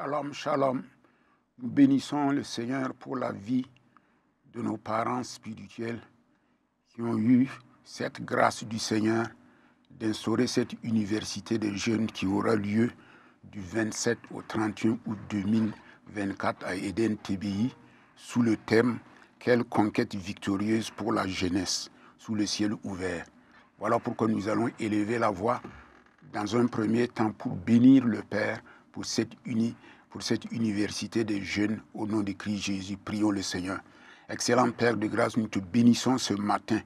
Shalom, shalom. Nous bénissons le Seigneur pour la vie de nos parents spirituels qui ont eu cette grâce du Seigneur d'instaurer cette université des jeunes qui aura lieu du 27 au 31 août 2024 à Eden TBI sous le thème « Quelle conquête victorieuse pour la jeunesse sous le ciel ouvert ». Voilà pourquoi nous allons élever la voix dans un premier temps pour bénir le Père pour cette université des jeunes au nom de Christ Jésus. Prions le Seigneur. Excellent Père de grâce, nous te bénissons ce matin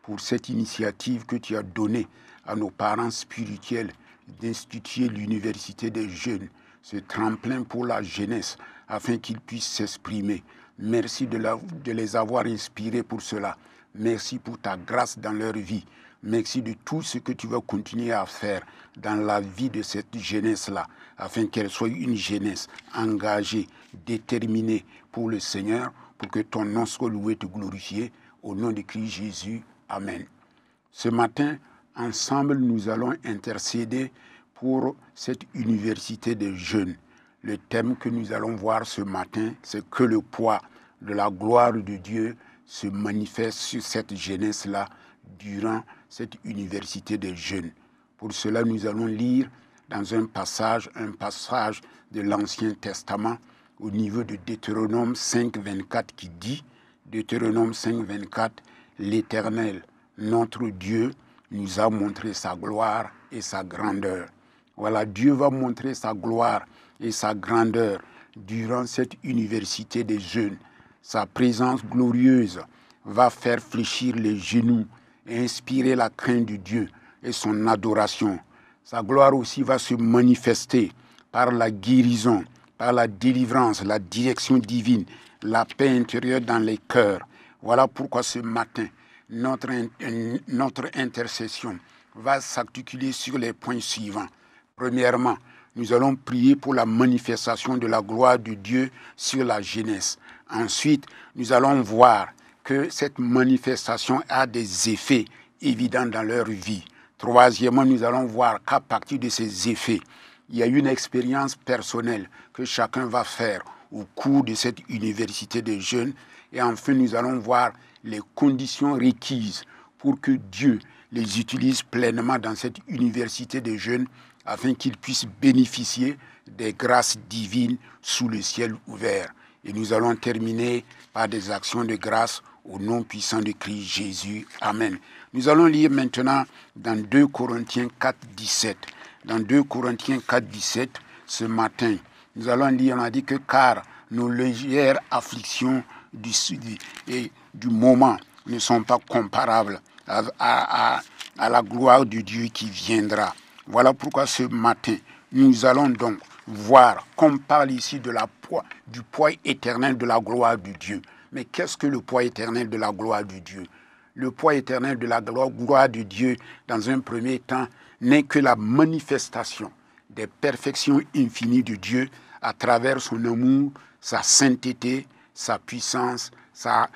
pour cette initiative que tu as donnée à nos parents spirituels d'instituer l'université des jeunes, ce tremplin pour la jeunesse, afin qu'ils puissent s'exprimer. Merci de les avoir inspirés pour cela. Merci pour ta grâce dans leur vie. Merci de tout ce que tu vas continuer à faire dans la vie de cette jeunesse-là, afin qu'elle soit une jeunesse engagée, déterminée pour le Seigneur, pour que ton nom soit loué et glorifié. Au nom de Christ Jésus. Amen. Ce matin, ensemble, nous allons intercéder pour cette université des jeunes. Le thème que nous allons voir ce matin, c'est que le poids de la gloire de Dieu se manifeste sur cette jeunesse-là durant cette université des jeunes. Pour cela, nous allons lire dans un passage de l'Ancien Testament au niveau de Deutéronome 5.24 qui dit, Deutéronome 5.24, l'Éternel, notre Dieu, nous a montré sa gloire et sa grandeur. Voilà, Dieu va montrer sa gloire et sa grandeur durant cette université des jeunes. Sa présence glorieuse va faire fléchir les genoux et inspirer la crainte de Dieu et son adoration. Sa gloire aussi va se manifester par la guérison, par la délivrance, la direction divine, la paix intérieure dans les cœurs. Voilà pourquoi ce matin, notre intercession va s'articuler sur les points suivants. Premièrement, nous allons prier pour la manifestation de la gloire de Dieu sur la jeunesse. Ensuite, nous allons voir que cette manifestation a des effets évidents dans leur vie. Troisièmement, nous allons voir qu'à partir de ces effets, il y a une expérience personnelle que chacun va faire au cours de cette université des jeunes. Et enfin, nous allons voir les conditions requises pour que Dieu les utilise pleinement dans cette université des jeunes afin qu'ils puissent bénéficier des grâces divines sous le ciel ouvert. Et nous allons terminer par des actions de grâce au nom puissant de Christ Jésus. Amen. Nous allons lire maintenant dans 2 Corinthiens 4, 17. Dans 2 Corinthiens 4, 17, ce matin, nous allons lire, on a dit que car nos légères afflictions du moment ne sont pas comparables à la gloire de Dieu qui viendra. Voilà pourquoi ce matin, nous allons donc voir qu'on parle ici du poids éternel de la gloire de Dieu. Mais qu'est-ce que le poids éternel de la gloire de Dieu? Le poids éternel de la gloire de Dieu, dans un premier temps, n'est que la manifestation des perfections infinies de Dieu à travers son amour, sa sainteté, sa puissance, sa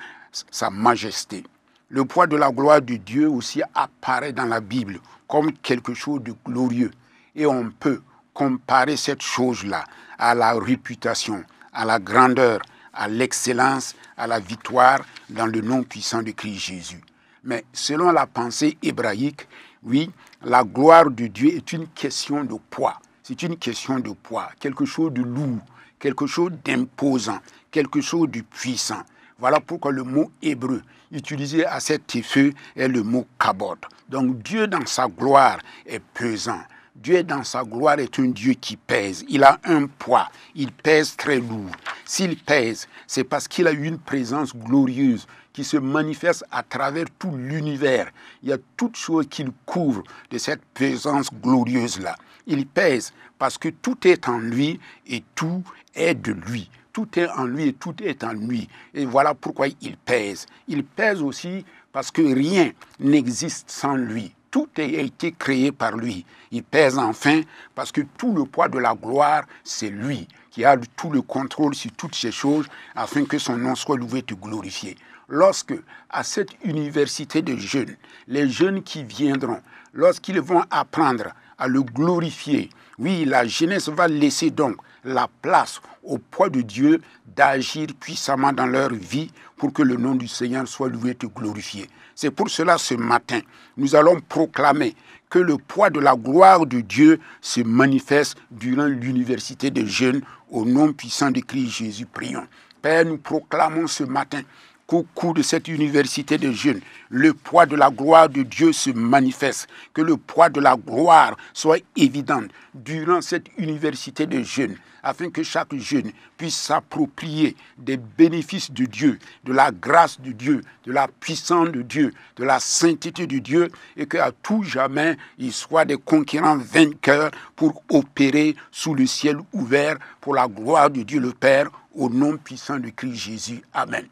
majesté. Le poids de la gloire de Dieu aussi apparaît dans la Bible comme quelque chose de glorieux. Et on peut comparer cette chose-là à la réputation, à la grandeur, à l'excellence, à la victoire dans le nom puissant de Christ Jésus. Mais selon la pensée hébraïque, oui, la gloire de Dieu est une question de poids. C'est une question de poids, quelque chose de lourd, quelque chose d'imposant, quelque chose de puissant. Voilà pourquoi le mot hébreu utilisé à cet effet est le mot kabod. Donc Dieu dans sa gloire est pesant. Dieu dans sa gloire est un Dieu qui pèse. Il a un poids. Il pèse très lourd. S'il pèse, c'est parce qu'il a une présence glorieuse qui se manifeste à travers tout l'univers. Il y a toute chose qu'il couvre de cette présence glorieuse-là. Il pèse parce que tout est en lui et tout est de lui. Tout est en lui et tout est en lui. Et voilà pourquoi il pèse. Il pèse aussi parce que rien n'existe sans lui. Tout a été créé par lui. Il pèse enfin parce que tout le poids de la gloire, c'est lui qui a tout le contrôle sur toutes ces choses afin que son nom soit loué et glorifié. Lorsque, à cette université de jeunes, les jeunes qui viendront, lorsqu'ils vont apprendre à le glorifier. Oui, la jeunesse va laisser donc la place au poids de Dieu d'agir puissamment dans leur vie pour que le nom du Seigneur soit loué et glorifié. C'est pour cela ce matin, nous allons proclamer que le poids de la gloire de Dieu se manifeste durant l'université des jeunes au nom puissant de Christ Jésus. Prions. Père, nous proclamons ce matin qu'au cours de cette université de jeunes, le poids de la gloire de Dieu se manifeste, que le poids de la gloire soit évident durant cette université de jeunes, afin que chaque jeune puisse s'approprier des bénéfices de Dieu, de la grâce de Dieu, de la puissance de Dieu, de la sainteté de Dieu, et qu'à tout jamais, ils soient des conquérants vainqueurs pour opérer sous le ciel ouvert pour la gloire de Dieu le Père, au nom puissant de Christ Jésus. Amen.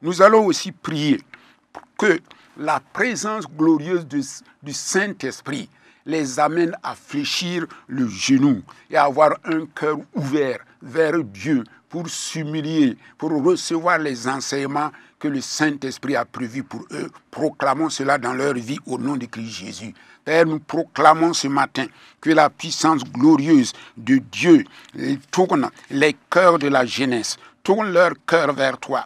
Nous allons aussi prier que la présence glorieuse du Saint-Esprit les amène à fléchir le genou et à avoir un cœur ouvert vers Dieu pour s'humilier, pour recevoir les enseignements que le Saint-Esprit a prévus pour eux. Proclamons cela dans leur vie au nom de Christ Jésus. Père, nous proclamons ce matin que la puissance glorieuse de Dieu tourne les cœurs de la jeunesse, tourne leur cœur vers toi,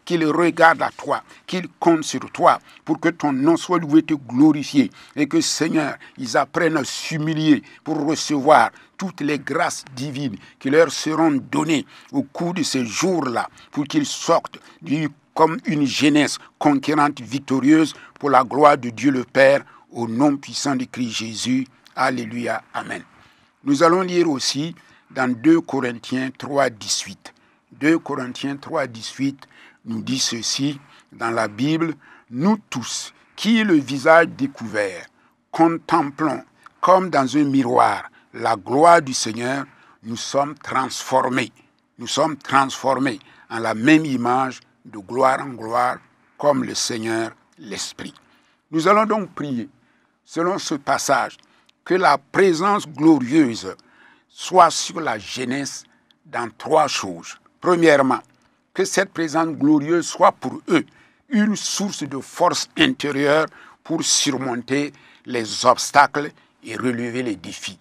qu'ils regardent à toi, qu'ils comptent sur toi pour que ton nom soit loué et glorifié et que, Seigneur, ils apprennent à s'humilier pour recevoir toutes les grâces divines qui leur seront données au cours de ces jours-là pour qu'ils sortent comme une jeunesse conquérante victorieuse pour la gloire de Dieu le Père au nom puissant de Christ Jésus. Alléluia. Amen. Nous allons lire aussi dans 2 Corinthiens 3, 18. 2 Corinthiens 3, 18 nous dit ceci dans la Bible. Nous tous, qui le visage découvert, contemplons comme dans un miroir la gloire du Seigneur, nous sommes transformés. Nous sommes transformés en la même image de gloire en gloire comme le Seigneur l'Esprit. Nous allons donc prier, selon ce passage, que la présence glorieuse soit sur la jeunesse dans 3 choses. Premièrement, que cette présence glorieuse soit pour eux une source de force intérieure pour surmonter les obstacles et relever les défis.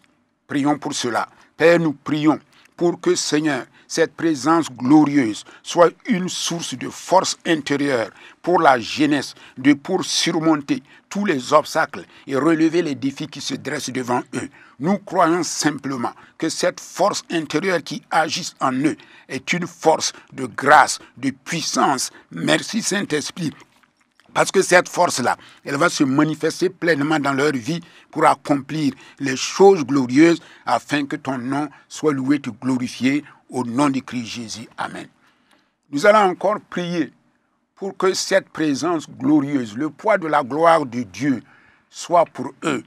Prions pour cela. Père, nous prions pour que, Seigneur, cette présence glorieuse soit une source de force intérieure pour la jeunesse, pour surmonter tous les obstacles et relever les défis qui se dressent devant eux. Nous croyons simplement que cette force intérieure qui agit en eux est une force de grâce, de puissance. Merci Saint-Esprit. Parce que cette force-là, elle va se manifester pleinement dans leur vie pour accomplir les choses glorieuses afin que ton nom soit loué et glorifié au nom de Christ Jésus. Amen. Nous allons encore prier pour que cette présence glorieuse, le poids de la gloire de Dieu, soit pour eux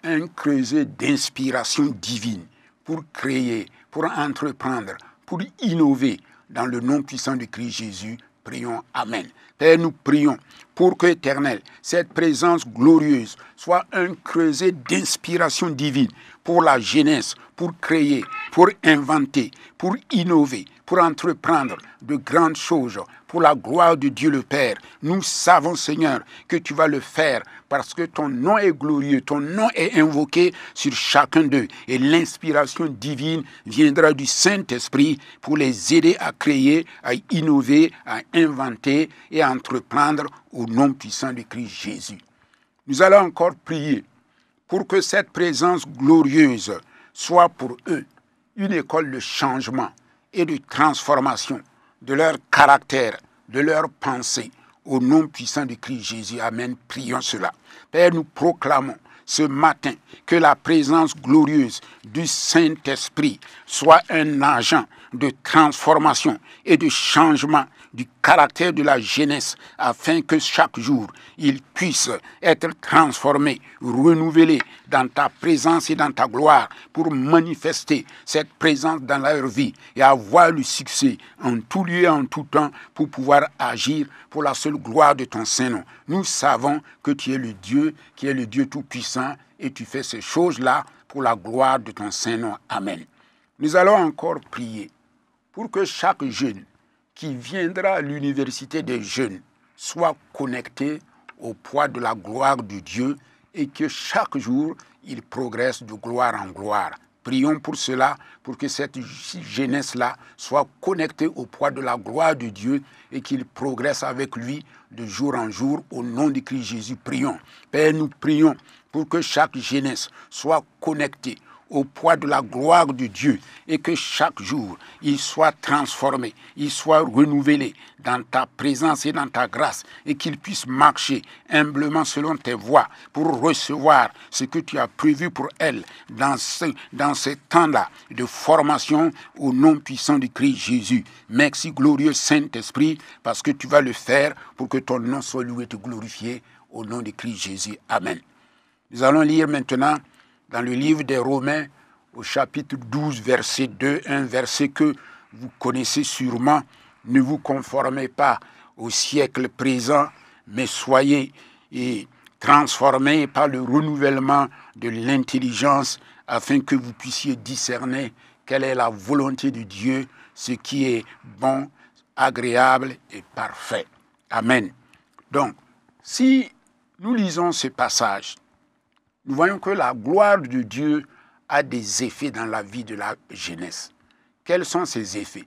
un creuset d'inspiration divine pour créer, pour entreprendre, pour innover dans le nom puissant de Christ Jésus. Prions. Amen. Père, nous prions pour que, Éternel, cette présence glorieuse soit un creuset d'inspiration divine pour la jeunesse, pour créer, pour inventer, pour innover, pour entreprendre de grandes choses pour la gloire de Dieu le Père. Nous savons, Seigneur, que tu vas le faire parce que ton nom est glorieux, ton nom est invoqué sur chacun d'eux et l'inspiration divine viendra du Saint-Esprit pour les aider à créer, à innover, à inventer et à entreprendre au nom puissant de Christ Jésus. Nous allons encore prier pour que cette présence glorieuse soit pour eux une école de changement et de transformation de leur caractère, de leur pensée, au nom puissant de Christ Jésus. Amen. Prions cela. Père, nous proclamons ce matin que la présence glorieuse du Saint-Esprit soit un agent de transformation et de changement du caractère de la jeunesse afin que chaque jour, ils puissent être transformés, renouvelés dans ta présence et dans ta gloire pour manifester cette présence dans leur vie et avoir le succès en tout lieu et en tout temps pour pouvoir agir pour la seule gloire de ton Saint-Nom. Nous savons que tu es le Dieu qui est le Dieu tout-puissant et tu fais ces choses-là pour la gloire de ton Saint-Nom. Amen. Nous allons encore prier pour que chaque jeune qui viendra à l'université des jeunes soit connecté au poids de la gloire de Dieu et que chaque jour, ils progressent de gloire en gloire. Prions pour cela, pour que cette jeunesse-là soit connectée au poids de la gloire de Dieu et qu'il progresse avec lui de jour en jour au nom de Christ Jésus. Prions. Père, nous prions pour que chaque jeunesse soit connectée au poids de la gloire de Dieu et que chaque jour, il soit transformé, il soit renouvelé dans ta présence et dans ta grâce et qu'il puisse marcher humblement selon tes voies pour recevoir ce que tu as prévu pour elle dans ce temps-là de formation au nom puissant de Christ Jésus. Merci, glorieux Saint-Esprit, parce que tu vas le faire pour que ton nom soit loué et glorifié au nom de Christ Jésus. Amen. Nous allons lire maintenant dans le livre des Romains, au chapitre 12, verset 2, un verset que vous connaissez sûrement. Ne vous conformez pas au siècle présent, mais soyez transformés par le renouvellement de l'intelligence, afin que vous puissiez discerner quelle est la volonté de Dieu, ce qui est bon, agréable et parfait. Amen. Donc, si nous lisons ce passage, nous voyons que la gloire de Dieu a des effets dans la vie de la jeunesse. Quels sont ces effets?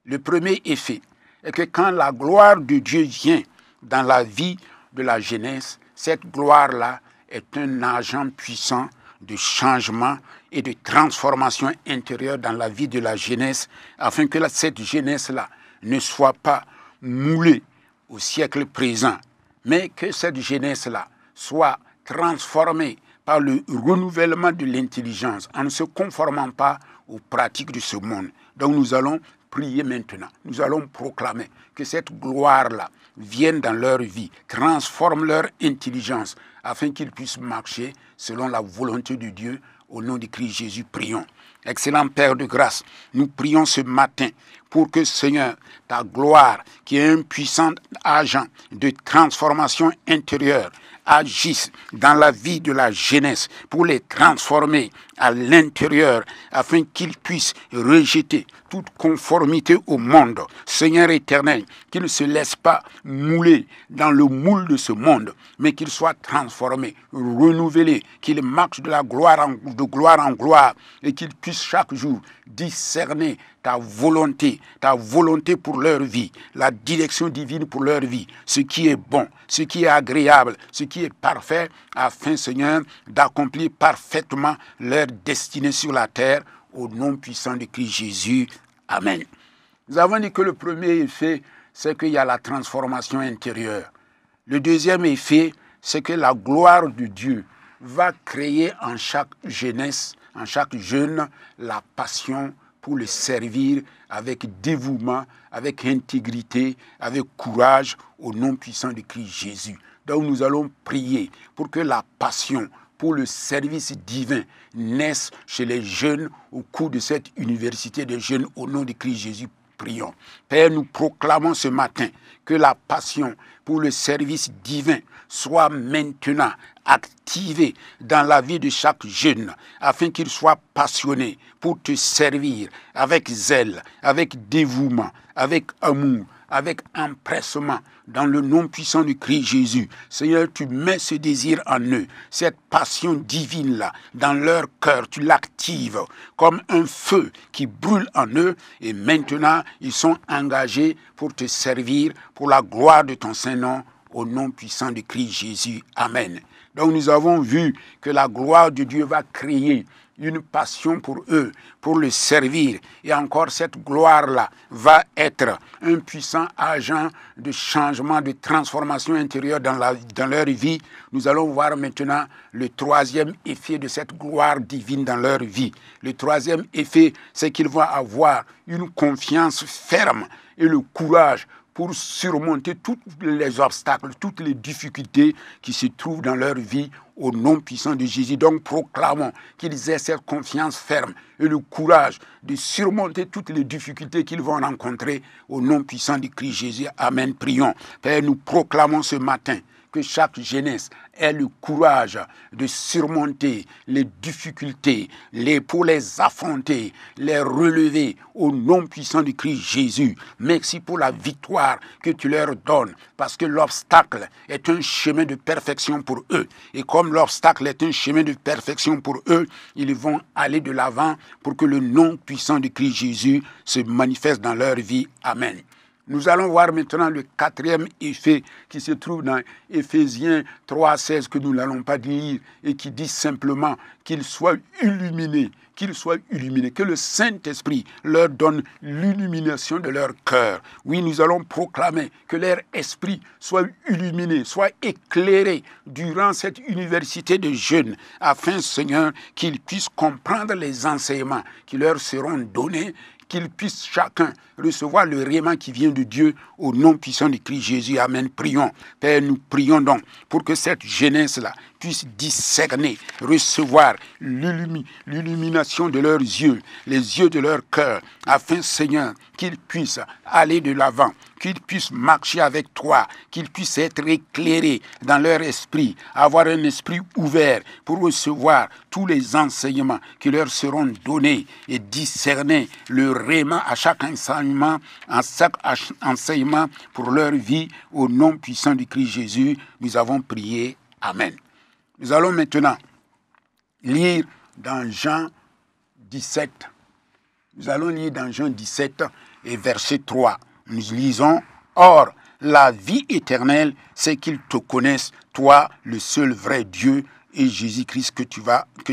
Le premier effet est que quand la gloire de Dieu vient dans la vie de la jeunesse, cette gloire-là est un agent puissant de changement et de transformation intérieure dans la vie de la jeunesse, afin que cette jeunesse-là ne soit pas moulée au siècle présent, mais que cette jeunesse-là soit transformée par le renouvellement de l'intelligence, en ne se conformant pas aux pratiques de ce monde. Donc nous allons prier maintenant, nous allons proclamer que cette gloire-là vienne dans leur vie, transforme leur intelligence, afin qu'ils puissent marcher selon la volonté de Dieu. Au nom de Christ Jésus, prions. Excellent Père de grâce, nous prions ce matin pour que, Seigneur, ta gloire, qui est un puissant agent de transformation intérieure, agisse dans la vie de la jeunesse pour les transformer à l'intérieur afin qu'ils puissent rejeter toute conformité au monde. Seigneur éternel, qu'ils ne se laissent pas mouler dans le moule de ce monde, mais qu'ils soient transformés, renouvelés, qu'ils marchent de gloire en gloire et qu'ils puissent chaque jour discerner ta volonté pour leur vie, la direction divine pour leur vie, ce qui est bon, ce qui est agréable, ce qui est parfait, afin, Seigneur, d'accomplir parfaitement leur destinée sur la terre, au nom puissant de Christ Jésus. Amen. Nous avons dit que le premier effet, c'est qu'il y a la transformation intérieure. Le deuxième effet, c'est que la gloire de Dieu va créer en chaque jeunesse, en chaque jeune, la passion pour le servir avec dévouement, avec intégrité, avec courage, au nom puissant de Christ Jésus. Donc nous allons prier pour que la passion pour le service divin naisse chez les jeunes au cours de cette université des jeunes, au nom de Christ Jésus. Prions. Père, nous proclamons ce matin que la passion pour le service divin soit maintenant activée dans la vie de chaque jeune, afin qu'il soit passionné pour te servir avec zèle, avec dévouement, avec amour, avec empressement, dans le nom puissant du Christ Jésus. Seigneur, tu mets ce désir en eux, cette passion divine-là, dans leur cœur, tu l'actives comme un feu qui brûle en eux, et maintenant, ils sont engagés pour te servir, pour la gloire de ton Saint-Nom, au nom puissant de Christ Jésus. Amen. Donc nous avons vu que la gloire de Dieu va créer une passion pour eux, pour le servir. Et encore, cette gloire-là va être un puissant agent de changement, de transformation intérieure dans leur vie. Nous allons voir maintenant le troisième effet de cette gloire divine dans leur vie. Le troisième effet, c'est qu'ils vont avoir une confiance ferme et le courage pour surmonter tous les obstacles, toutes les difficultés qui se trouvent dans leur vie, au nom puissant de Jésus. Donc proclamons qu'ils aient cette confiance ferme et le courage de surmonter toutes les difficultés qu'ils vont rencontrer, au nom puissant de Christ Jésus. Amen. Prions. Père, nous proclamons ce matin que chaque jeunesse aient le courage de surmonter les difficultés, pour les affronter, les relever au nom puissant du Christ Jésus. Merci pour la victoire que tu leur donnes, parce que l'obstacle est un chemin de perfection pour eux. Et comme l'obstacle est un chemin de perfection pour eux, ils vont aller de l'avant pour que le nom puissant du Christ Jésus se manifeste dans leur vie. Amen. Nous allons voir maintenant le quatrième effet qui se trouve dans Éphésiens 3,16 que nous n'allons pas lire et qui dit simplement qu'ils soient illuminés, que le Saint-Esprit leur donne l'illumination de leur cœur. Oui, nous allons proclamer que leur esprit soit illuminé, soit éclairé durant cette université de jeûne, afin, Seigneur, qu'ils puissent comprendre les enseignements qui leur seront donnés, qu'ils puissent chacun recevoir le réma qui vient de Dieu au nom puissant de Christ Jésus. Amen. Prions. Père, nous prions donc pour que cette jeunesse-là puisse discerner, recevoir l'illumination de leurs yeux, les yeux de leur cœur, afin, Seigneur, qu'ils puissent aller de l'avant, qu'ils puissent marcher avec toi, qu'ils puissent être éclairés dans leur esprit, avoir un esprit ouvert pour recevoir tous les enseignements qui leur seront donnés et discerner le réma à chaque enseignement, pour leur vie. Au nom puissant du Christ Jésus, nous avons prié. Amen. Nous allons maintenant lire dans Jean 17. Nous allons lire dans Jean 17 et verset 3. Nous lisons: Or, la vie éternelle, c'est qu'ils te connaissent, toi, le seul vrai Dieu, et Jésus-Christ que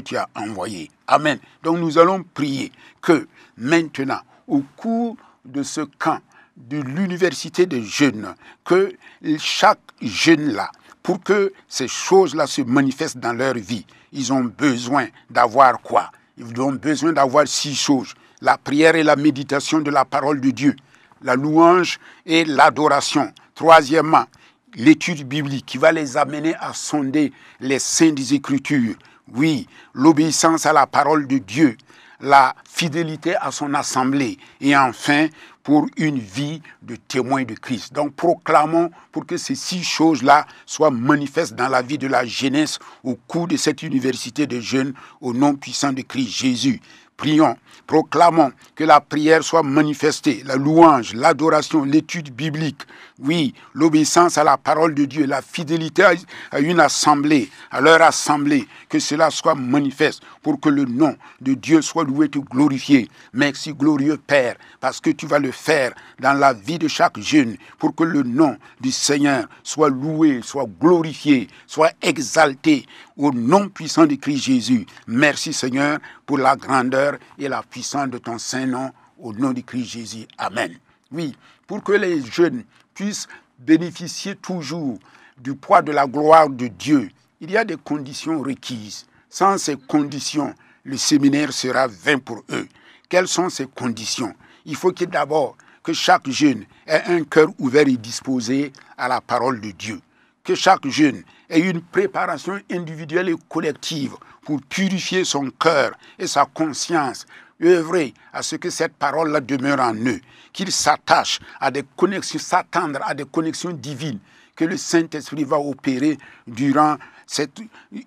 tu as envoyé. Amen. Donc nous allons prier que maintenant, au cours de ce camp de l'université de jeunes, que chaque jeune là, pour que ces choses-là se manifestent dans leur vie, ils ont besoin d'avoir quoi? Ils ont besoin d'avoir 6 choses. La prière et la méditation de la parole de Dieu, la louange et l'adoration. Troisièmement, l'étude biblique qui va les amener à sonder les saintes Écritures. Oui, l'obéissance à la parole de Dieu, la fidélité à son assemblée et enfin pour une vie de témoin de Christ. Donc proclamons pour que ces 6 choses-là soient manifestes dans la vie de la jeunesse au cours de cette université de jeunes au nom puissant de Christ Jésus. Prions, proclamons que la prière soit manifestée, la louange, l'adoration, l'étude biblique, oui, l'obéissance à la parole de Dieu, la fidélité à une assemblée, à leur assemblée, que cela soit manifeste pour que le nom de Dieu soit loué et glorifié. Merci, glorieux Père, parce que tu vas le faire dans la vie de chaque jeune, pour que le nom du Seigneur soit loué, soit glorifié, soit exalté au nom puissant de Christ Jésus. Merci Seigneur pour la grandeur et la puissance de ton Saint-Nom, au nom de Christ Jésus. Amen. Oui, pour que les jeunes puissent bénéficier toujours du poids de la gloire de Dieu, il y a des conditions requises. Sans ces conditions, le séminaire sera vain pour eux. Quelles sont ces conditions? Il faut que d'abord que chaque jeune ait un cœur ouvert et disposé à la parole de Dieu. Que chaque jeune ait une préparation individuelle et collective pour purifier son cœur et sa conscience, œuvrer à ce que cette parole-là demeure en eux, qu'ils s'attachent à des connexions, s'attendre à des connexions divines que le Saint-Esprit va opérer durant cette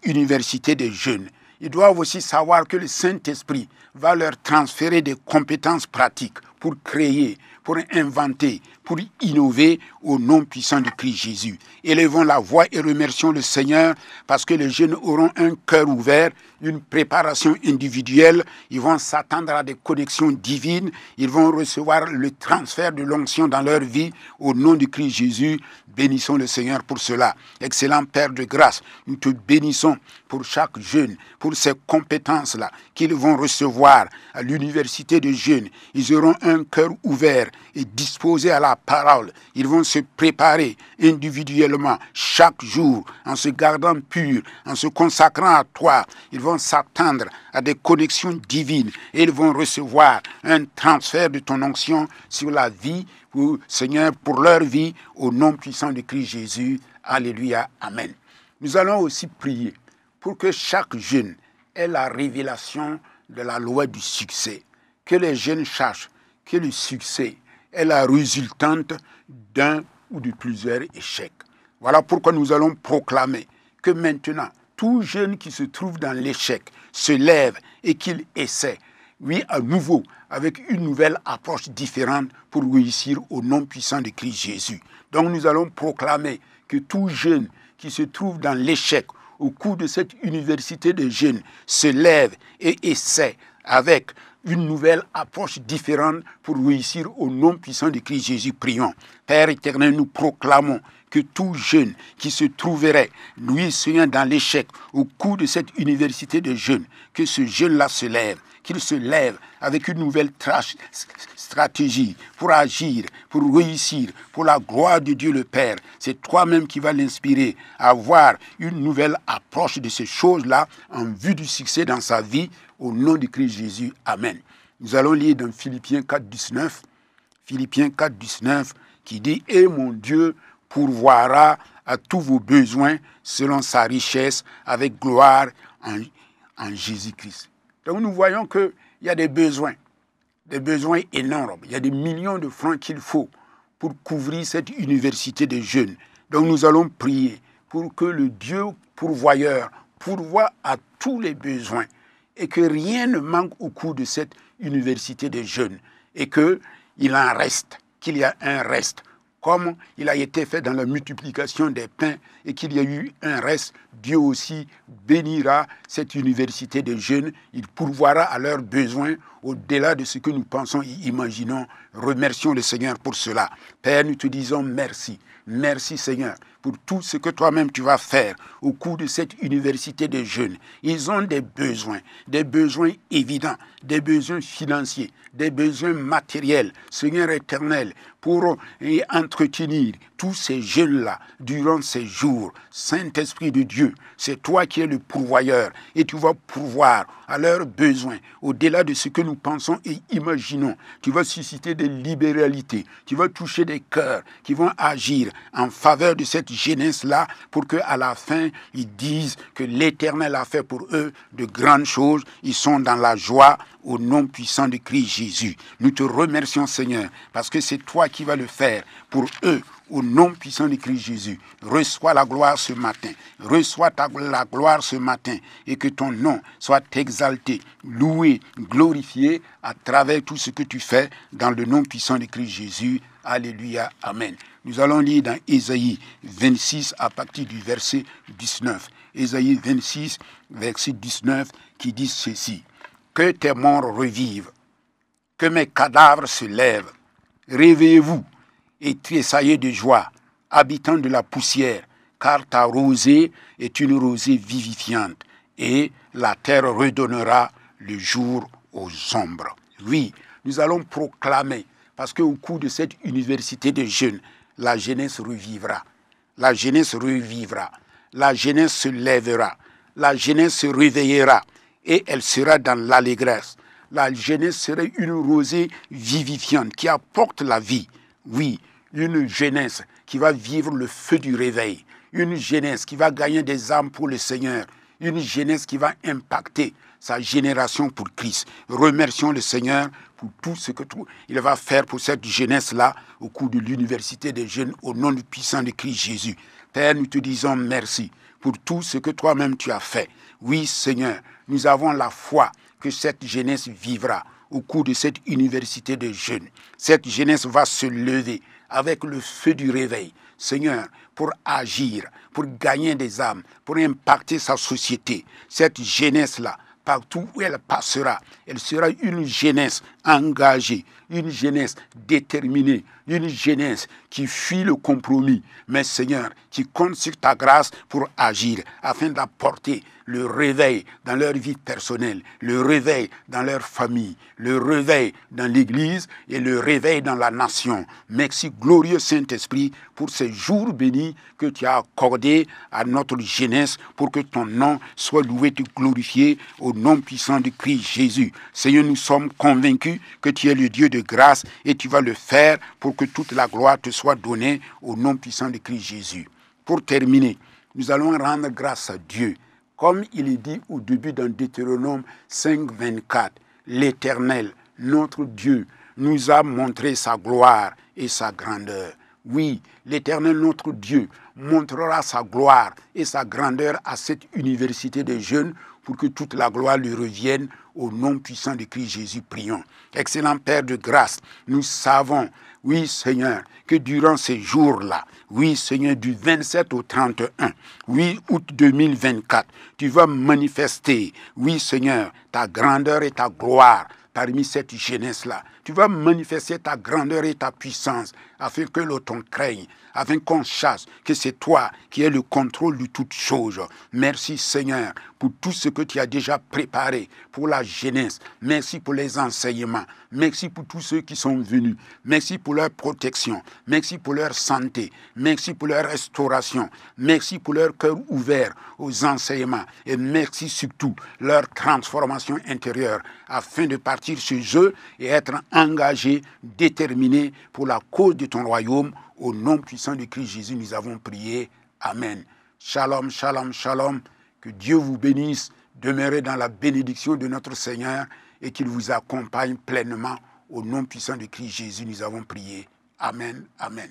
université des jeunes. Ils doivent aussi savoir que le Saint-Esprit va leur transférer des compétences pratiques pour créer, pour inventer, pour innover au nom puissant de Christ Jésus. Élevons la voix et remercions le Seigneur parce que les jeunes auront un cœur ouvert, une préparation individuelle, ils vont s'attendre à des connexions divines, ils vont recevoir le transfert de l'onction dans leur vie au nom de Christ Jésus. Bénissons le Seigneur pour cela. Excellent Père de grâce, nous te bénissons pour chaque jeune, pour ces compétences-là qu'ils vont recevoir à l'université de jeunes. Ils auront un cœur ouvert et disposé à la parole. Ils vont se préparer individuellement chaque jour en se gardant purs, en se consacrant à toi. Ils vont s'attendre à des connexions divines et ils vont recevoir un transfert de ton onction sur la vie, Seigneur, pour leur vie, au nom puissant de Christ Jésus. Alléluia. Amen. Nous allons aussi prier pour que chaque jeune ait la révélation de la loi du succès. Que les jeunes sachent que le succès est la résultante d'un ou de plusieurs échecs. Voilà pourquoi nous allons proclamer que maintenant, tout jeune qui se trouve dans l'échec se lève et qu'il essaie, oui, à nouveau, avec une nouvelle approche différente pour réussir au nom puissant de Christ Jésus. Donc nous allons proclamer que tout jeune qui se trouve dans l'échec au cours de cette université de jeunes se lève et essaie avec une nouvelle approche différente pour réussir au nom puissant de Christ Jésus. Prions. Père éternel, nous proclamons que tout jeune qui se trouverait, lui, Seigneur, dans l'échec au cours de cette université de jeunes, que ce jeune-là se lève, qu'il se lève avec une nouvelle stratégie pour agir, pour réussir, pour la gloire de Dieu le Père. C'est toi-même qui vas l'inspirer à avoir une nouvelle approche de ces choses-là en vue du succès dans sa vie, au nom de Christ Jésus. Amen. Nous allons lire dans Philippiens 4, 19, Philippiens 4, 19, qui dit « Et mon Dieu pourvoira à tous vos besoins selon sa richesse avec gloire en Jésus-Christ. » Donc nous voyons qu'il y a des besoins énormes. Il y a des millions de francs qu'il faut pour couvrir cette université de jeunes. Donc nous allons prier pour que le Dieu pourvoyeur pourvoie à tous les besoins et que rien ne manque au cours de cette université de jeunes et qu'il en reste, qu'il y a un reste. Comme il a été fait dans la multiplication des pains et qu'il y a eu un reste, Dieu aussi bénira cette université de jeunes. Il pourvoira à leurs besoins au-delà de ce que nous pensons et imaginons. Remercions le Seigneur pour cela. Père, nous te disons merci. Merci Seigneur pour tout ce que toi-même tu vas faire au cours de cette université de jeunes. Ils ont des besoins évidents, des besoins financiers, des besoins matériels. Seigneur éternel, pour entretenir tous ces jeunes-là durant ces jours. Saint-Esprit de Dieu, c'est toi qui es le pourvoyeur et tu vas pourvoir à leurs besoins au-delà de ce que nous pensons et imaginons. Tu vas susciter des libéralités, tu vas toucher des cœurs qui vont agir en faveur de cette jeunesse-là pour qu'à la fin, ils disent que l'Éternel a fait pour eux de grandes choses. Ils sont dans la joie au nom puissant de Christ Jésus. Nous te remercions Seigneur parce que c'est toi qui vas le faire pour eux au nom puissant de Christ Jésus. Reçois la gloire ce matin. Reçois la gloire ce matin et que ton nom soit exalté, loué, glorifié à travers tout ce que tu fais dans le nom puissant de Christ Jésus. Alléluia. Amen. Nous allons lire dans Ésaïe 26 à partir du verset 19. Ésaïe 26, verset 19 qui dit ceci. Que tes morts revivent, que mes cadavres se lèvent. Réveillez-vous et tressaillez de joie, habitants de la poussière, car ta rosée est une rosée vivifiante, et la terre redonnera le jour aux ombres. Oui, nous allons proclamer, parce qu'au cours de cette université de jeunes, la jeunesse revivra. La jeunesse revivra. La jeunesse se lèvera. La jeunesse se réveillera. Et elle sera dans l'allégresse. La jeunesse serait une rosée vivifiante qui apporte la vie. Oui, une jeunesse qui va vivre le feu du réveil. Une jeunesse qui va gagner des âmes pour le Seigneur. Une jeunesse qui va impacter sa génération pour Christ. Remercions le Seigneur pour tout ce qu'il va faire pour cette jeunesse-là au cours de l'université des jeunes au nom du puissant de Christ Jésus. Père, nous te disons merci pour tout ce que toi-même tu as fait. Oui, Seigneur, nous avons la foi que cette jeunesse vivra au cours de cette université de jeunes. Cette jeunesse va se lever avec le feu du réveil, Seigneur, pour agir, pour gagner des âmes, pour impacter sa société. Cette jeunesse-là, partout où elle passera, elle sera une jeunesse engagée, une jeunesse déterminée, une jeunesse qui fuit le compromis, mais Seigneur, qui compte sur ta grâce pour agir, afin d'apporter le réveil dans leur vie personnelle, le réveil dans leur famille, le réveil dans l'Église et le réveil dans la nation. Merci, glorieux Saint-Esprit, pour ces jours bénis que tu as accordés à notre jeunesse, pour que ton nom soit loué et glorifié au nom puissant de Christ Jésus. Seigneur, nous sommes convaincus que tu es le Dieu de grâce et tu vas le faire pour que toute la gloire te soit donnée au nom puissant de Christ Jésus. Pour terminer, nous allons rendre grâce à Dieu. Comme il est dit au début dans Deutéronome 5, 24, l'Éternel, notre Dieu, nous a montré sa gloire et sa grandeur. Oui, l'Éternel notre Dieu montrera sa gloire et sa grandeur à cette université des jeunes pour que toute la gloire lui revienne. Au nom puissant de Christ Jésus, prions. Excellent Père de grâce, nous savons, oui Seigneur, que durant ces jours-là, oui Seigneur, du 27 au 31, oui août 2024, tu vas manifester, oui Seigneur, ta grandeur et ta gloire parmi cette jeunesse-là. Tu vas manifester ta grandeur et ta puissance afin que l'on t'en craigne, afin qu'on sache que c'est toi qui as le contrôle de toutes choses. Merci Seigneur pour tout ce que tu as déjà préparé pour la jeunesse. Merci pour les enseignements. Merci pour tous ceux qui sont venus. Merci pour leur protection. Merci pour leur santé. Merci pour leur restauration. Merci pour leur cœur ouvert aux enseignements. Et merci surtout leur transformation intérieure afin de partir chez eux et être engagés, déterminés pour la cause de ton royaume. Au nom puissant de Christ Jésus, nous avons prié. Amen. Shalom, shalom, shalom. Que Dieu vous bénisse. Demeurez dans la bénédiction de notre Seigneur et qu'il vous accompagne pleinement. Au nom puissant de Christ Jésus, nous avons prié. Amen, amen.